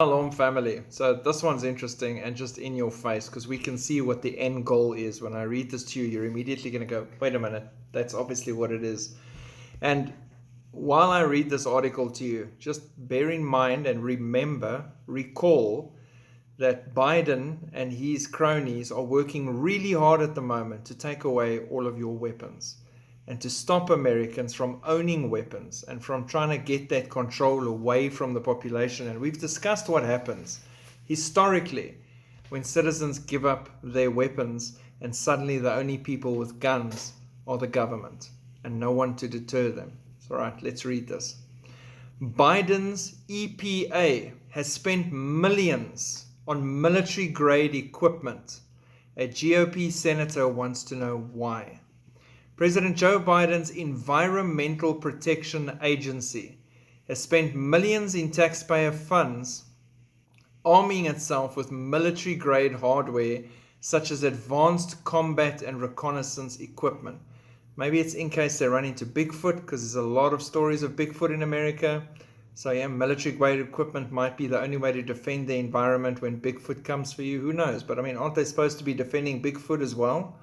Shalom family. So this one's interesting and just in your face because we can see what the end goal is. When I read this to you, you're immediately going to go, wait a minute, that's obviously what it is. And while I read this article to you, just bear in mind and recall that Biden and his cronies are working really hard at the moment to take away all of your weapons and to stop Americans from owning weapons and from trying to get that control away from the population. And we've discussed what happens historically when citizens give up their weapons and suddenly the only people with guns are the government and no one to deter them. All right, let's read this. Biden's EPA has spent millions on military-grade equipment. A GOP senator wants to know why. President Joe Biden's Environmental Protection Agency has spent millions in taxpayer funds arming itself with military-grade hardware such as advanced combat and reconnaissance equipment. Maybe it's in case they run into Bigfoot, because there's a lot of stories of Bigfoot in America. So yeah, military-grade equipment might be the only way to defend the environment when Bigfoot comes for you. Who knows? But I mean, aren't they supposed to be defending Bigfoot as well?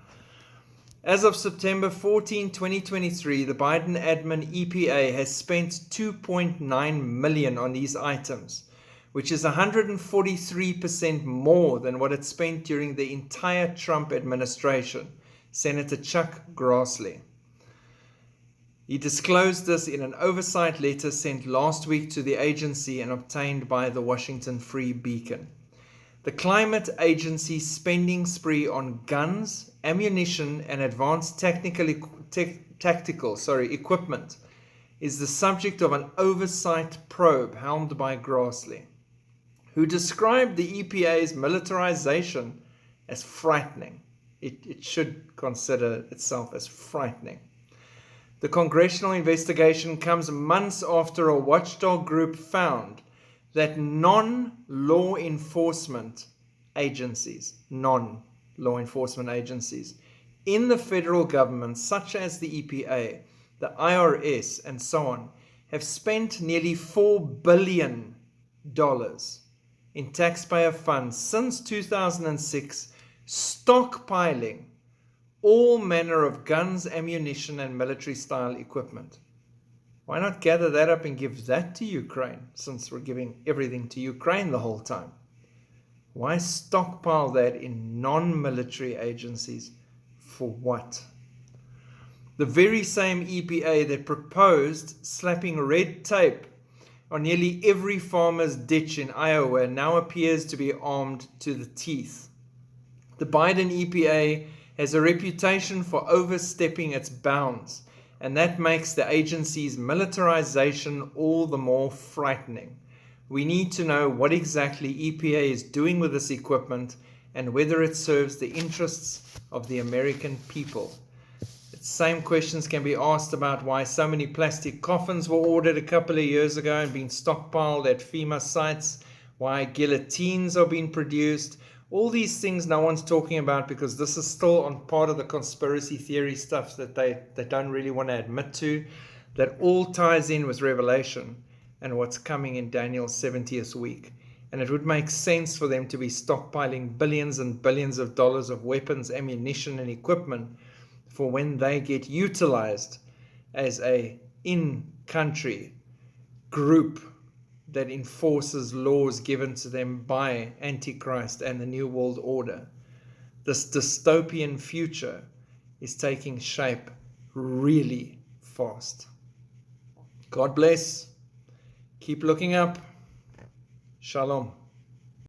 As of September 14, 2023, the Biden admin EPA has spent $2.9 million on these items, which is 143% more than what it spent during the entire Trump administration. Senator Chuck Grassley. He disclosed this in an oversight letter sent last week to the agency and obtained by the Washington Free Beacon. The climate agency's spending spree on guns, ammunition, and advanced tactical equipment is the subject of an oversight probe helmed by Grassley, who described the EPA's militarization as frightening. It should consider itself as frightening. The congressional investigation comes months after a watchdog group found that non-law enforcement agencies in the federal government, such as the EPA, the IRS, and so on, have spent nearly $4 billion in taxpayer funds since 2006, stockpiling all manner of guns, ammunition, and military-style equipment. Why not gather that up and give that to Ukraine, since we're giving everything to Ukraine the whole time? Why stockpile that in non-military agencies? For what? The very same EPA that proposed slapping red tape on nearly every farmer's ditch in Iowa now appears to be armed to the teeth. The Biden EPA has a reputation for overstepping its bounds, and that makes the agency's militarization all the more frightening. We need to know what exactly EPA is doing with this equipment and whether it serves the interests of the American people. The same questions can be asked about why so many plastic coffins were ordered a couple of years ago and being stockpiled at FEMA sites, why guillotines are being produced. All these things no one's talking about because this is still on part of the conspiracy theory stuff that they don't really want to admit to. That all ties in with Revelation and what's coming in Daniel's 70th week. And it would make sense for them to be stockpiling billions and billions of dollars of weapons, ammunition, and equipment for when they get utilized as a in-country group that enforces laws given to them by Antichrist and the New World Order. This dystopian future is taking shape really fast. God bless. Keep looking up. Shalom.